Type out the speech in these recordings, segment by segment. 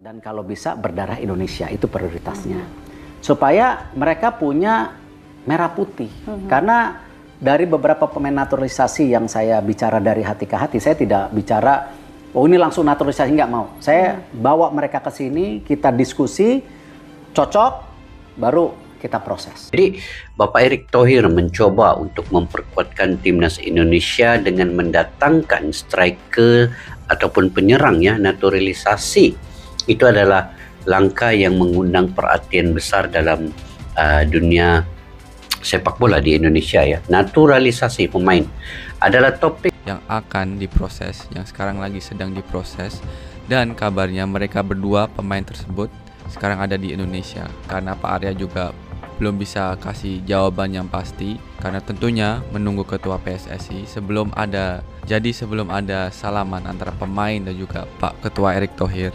Dan kalau bisa berdarah Indonesia, itu prioritasnya. Supaya mereka punya merah putih. Karena dari beberapa pemain naturalisasi yang saya bicara dari hati ke hati, saya tidak bicara, oh ini langsung naturalisasi, nggak mau. Saya bawa mereka ke sini, kita diskusi, cocok, baru kita proses. Jadi Bapak Erick Thohir mencoba untuk memperkuatkan timnas Indonesia dengan mendatangkan striker ataupun penyerang ya, naturalisasi. Itu adalah langkah yang mengundang perhatian besar dalam dunia sepak bola di Indonesia ya. Naturalisasi pemain adalah topik yang akan diproses, yang sekarang lagi sedang diproses, dan kabarnya mereka berdua pemain tersebut sekarang ada di Indonesia. Karena Pak Arya juga belum bisa kasih jawaban yang pasti, karena tentunya menunggu ketua PSSI sebelum ada salaman antara pemain dan juga Pak Ketua Erick Thohir.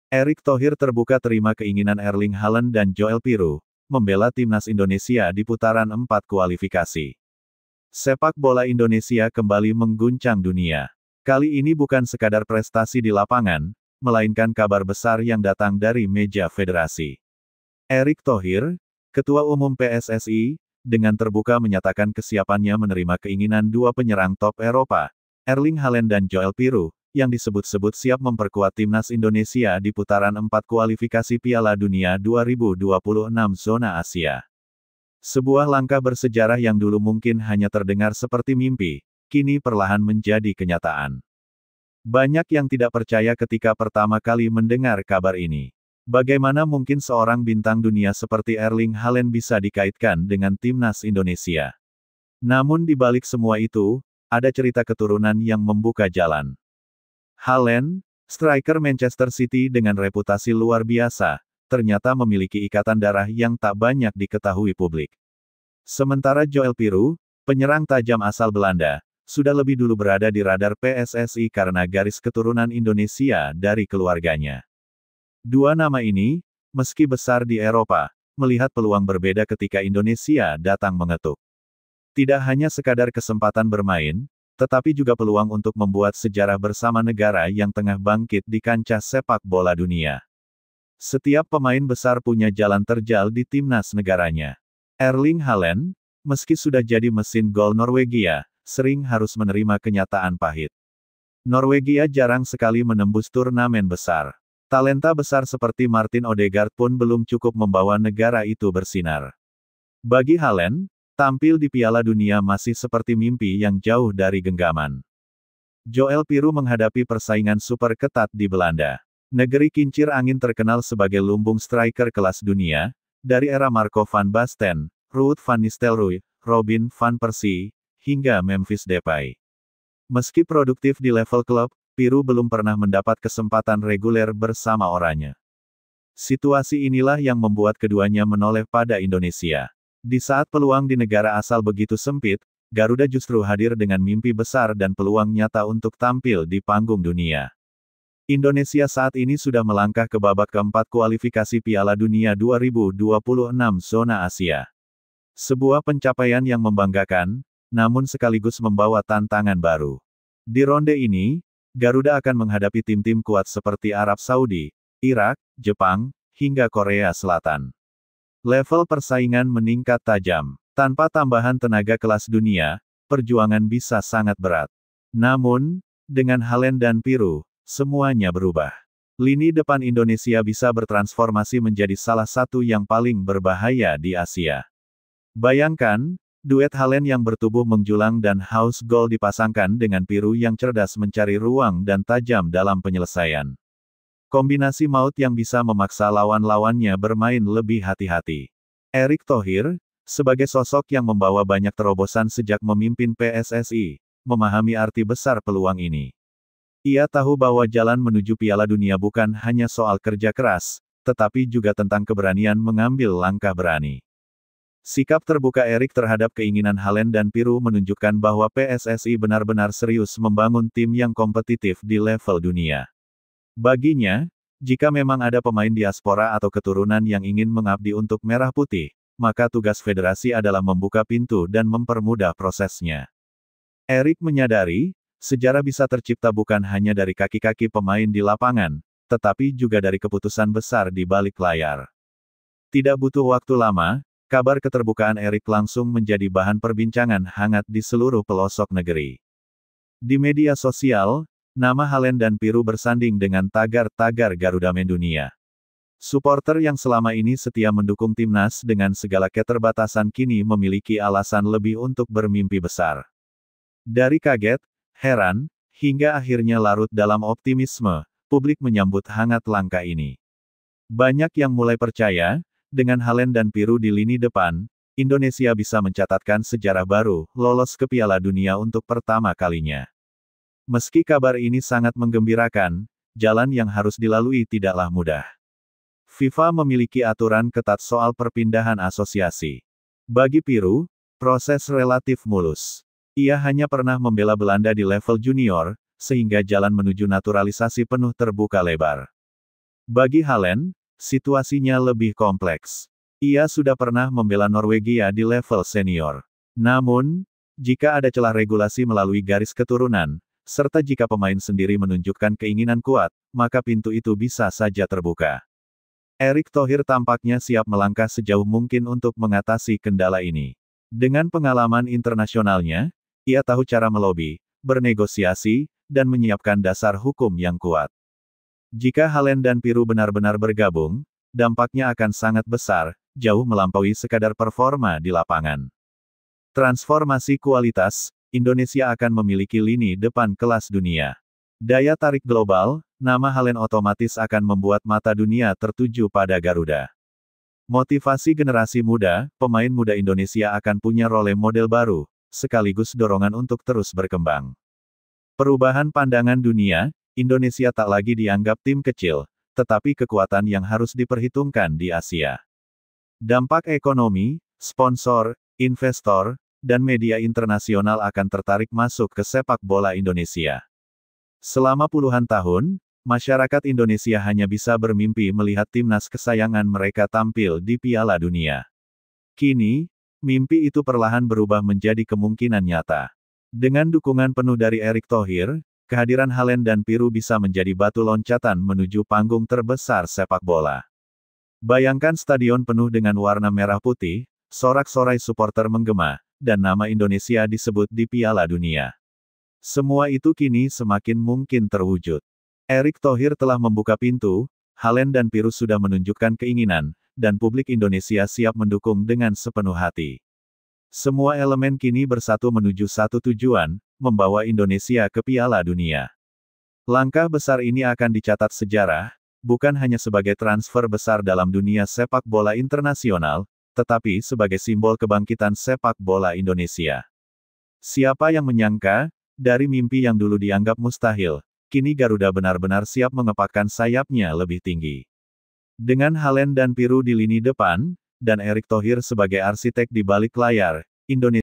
Erick Thohir terbuka terima keinginan Erling Haaland dan Joel Piroe membela timnas Indonesia di putaran 4 kualifikasi. Sepak bola Indonesia kembali mengguncang dunia. Kali ini bukan sekadar prestasi di lapangan, melainkan kabar besar yang datang dari meja federasi. Erick Thohir, Ketua Umum PSSI, dengan terbuka menyatakan kesiapannya menerima keinginan dua penyerang top Eropa, Erling Haaland dan Joel Piroe, yang disebut-sebut siap memperkuat timnas Indonesia di putaran 4 kualifikasi Piala Dunia 2026 zona Asia. Sebuah langkah bersejarah yang dulu mungkin hanya terdengar seperti mimpi, kini perlahan menjadi kenyataan. Banyak yang tidak percaya ketika pertama kali mendengar kabar ini. Bagaimana mungkin seorang bintang dunia seperti Erling Haaland bisa dikaitkan dengan timnas Indonesia? Namun di balik semua itu, ada cerita keturunan yang membuka jalan. Haaland, striker Manchester City dengan reputasi luar biasa, ternyata memiliki ikatan darah yang tak banyak diketahui publik. Sementara Joel Piroe, penyerang tajam asal Belanda, sudah lebih dulu berada di radar PSSI karena garis keturunan Indonesia dari keluarganya. Dua nama ini, meski besar di Eropa, melihat peluang berbeda ketika Indonesia datang mengetuk. Tidak hanya sekadar kesempatan bermain, tetapi juga peluang untuk membuat sejarah bersama negara yang tengah bangkit di kancah sepak bola dunia. Setiap pemain besar punya jalan terjal di timnas negaranya. Erling Haaland, meski sudah jadi mesin gol Norwegia, sering harus menerima kenyataan pahit. Norwegia jarang sekali menembus turnamen besar. Talenta besar seperti Martin Odegaard pun belum cukup membawa negara itu bersinar. Bagi Haaland, tampil di Piala Dunia masih seperti mimpi yang jauh dari genggaman. Joel Piroe menghadapi persaingan super ketat di Belanda. Negeri kincir angin terkenal sebagai lumbung striker kelas dunia, dari era Marco van Basten, Ruud van Nistelrooy, Robin van Persie, hingga Memphis Depay. Meski produktif di level klub, Piroe belum pernah mendapat kesempatan reguler bersama oranye. Situasi inilah yang membuat keduanya menoleh pada Indonesia. Di saat peluang di negara asal begitu sempit, Garuda justru hadir dengan mimpi besar dan peluang nyata untuk tampil di panggung dunia. Indonesia saat ini sudah melangkah ke babak keempat kualifikasi Piala Dunia 2026 zona Asia. Sebuah pencapaian yang membanggakan, namun sekaligus membawa tantangan baru. Di ronde ini, Garuda akan menghadapi tim-tim kuat seperti Arab Saudi, Irak, Jepang, hingga Korea Selatan. Level persaingan meningkat tajam. Tanpa tambahan tenaga kelas dunia, perjuangan bisa sangat berat. Namun, dengan Haaland dan Piroe, semuanya berubah. Lini depan Indonesia bisa bertransformasi menjadi salah satu yang paling berbahaya di Asia. Bayangkan, duet Haaland yang bertubuh menjulang dan haus gol dipasangkan dengan Piroe yang cerdas mencari ruang dan tajam dalam penyelesaian. Kombinasi maut yang bisa memaksa lawan-lawannya bermain lebih hati-hati. Erick Thohir, sebagai sosok yang membawa banyak terobosan sejak memimpin PSSI, memahami arti besar peluang ini. Ia tahu bahwa jalan menuju Piala Dunia bukan hanya soal kerja keras, tetapi juga tentang keberanian mengambil langkah berani. Sikap terbuka Erick terhadap keinginan Haaland dan Piroe menunjukkan bahwa PSSI benar-benar serius membangun tim yang kompetitif di level dunia. Baginya, Jika memang ada pemain diaspora atau keturunan yang ingin mengabdi untuk Merah Putih, maka tugas federasi adalah membuka pintu dan mempermudah prosesnya. Erik menyadari, sejarah bisa tercipta bukan hanya dari kaki-kaki pemain di lapangan, tetapi juga dari keputusan besar di balik layar. Tidak butuh waktu lama, kabar keterbukaan Erik langsung menjadi bahan perbincangan hangat di seluruh pelosok negeri. Di media sosial, nama Haaland dan Piru bersanding dengan tagar-tagar Garuda Mendunia. Suporter yang selama ini setia mendukung timnas dengan segala keterbatasan kini memiliki alasan lebih untuk bermimpi besar. Dari kaget, heran, hingga akhirnya larut dalam optimisme, publik menyambut hangat langkah ini. Banyak yang mulai percaya, dengan Haaland dan Piru di lini depan, Indonesia bisa mencatatkan sejarah baru, lolos ke Piala Dunia untuk pertama kalinya. Meski kabar ini sangat menggembirakan, jalan yang harus dilalui tidaklah mudah. FIFA memiliki aturan ketat soal perpindahan asosiasi. Bagi Piru, proses relatif mulus. Ia hanya pernah membela Belanda di level junior, sehingga jalan menuju naturalisasi penuh terbuka lebar. Bagi Haaland, situasinya lebih kompleks. Ia sudah pernah membela Norwegia di level senior. Namun, jika ada celah regulasi melalui garis keturunan, serta jika pemain sendiri menunjukkan keinginan kuat, maka pintu itu bisa saja terbuka. Erik Thohir tampaknya siap melangkah sejauh mungkin untuk mengatasi kendala ini. Dengan pengalaman internasionalnya, ia tahu cara melobi, bernegosiasi, dan menyiapkan dasar hukum yang kuat. Jika Haaland dan Piru benar-benar bergabung, dampaknya akan sangat besar, jauh melampaui sekadar performa di lapangan. Transformasi kualitas, Indonesia akan memiliki lini depan kelas dunia. Daya tarik global, nama Haaland otomatis akan membuat mata dunia tertuju pada Garuda. Motivasi generasi muda, pemain muda Indonesia akan punya role model baru, sekaligus dorongan untuk terus berkembang. Perubahan pandangan dunia, Indonesia tak lagi dianggap tim kecil, tetapi kekuatan yang harus diperhitungkan di Asia. Dampak ekonomi, sponsor, investor, dan media internasional akan tertarik masuk ke sepak bola Indonesia. Selama puluhan tahun, masyarakat Indonesia hanya bisa bermimpi melihat timnas kesayangan mereka tampil di Piala Dunia. Kini, mimpi itu perlahan berubah menjadi kemungkinan nyata. Dengan dukungan penuh dari Erik Thohir, kehadiran Haaland dan Piru bisa menjadi batu loncatan menuju panggung terbesar sepak bola. Bayangkan stadion penuh dengan warna merah putih, sorak-sorai supporter menggema, dan nama Indonesia disebut di Piala Dunia. Semua itu kini semakin mungkin terwujud. Erik Thohir telah membuka pintu, Haaland dan Piru sudah menunjukkan keinginan, dan publik Indonesia siap mendukung dengan sepenuh hati. Semua elemen kini bersatu menuju satu tujuan, membawa Indonesia ke Piala Dunia. Langkah besar ini akan dicatat sejarah, bukan hanya sebagai transfer besar dalam dunia sepak bola internasional, tetapi sebagai simbol kebangkitan sepak bola Indonesia. Siapa yang menyangka, dari mimpi yang dulu dianggap mustahil, kini Garuda benar-benar siap mengepakkan sayapnya lebih tinggi. Dengan Haaland dan Piru di lini depan, dan Erik Thohir sebagai arsitek di balik layar, Indonesia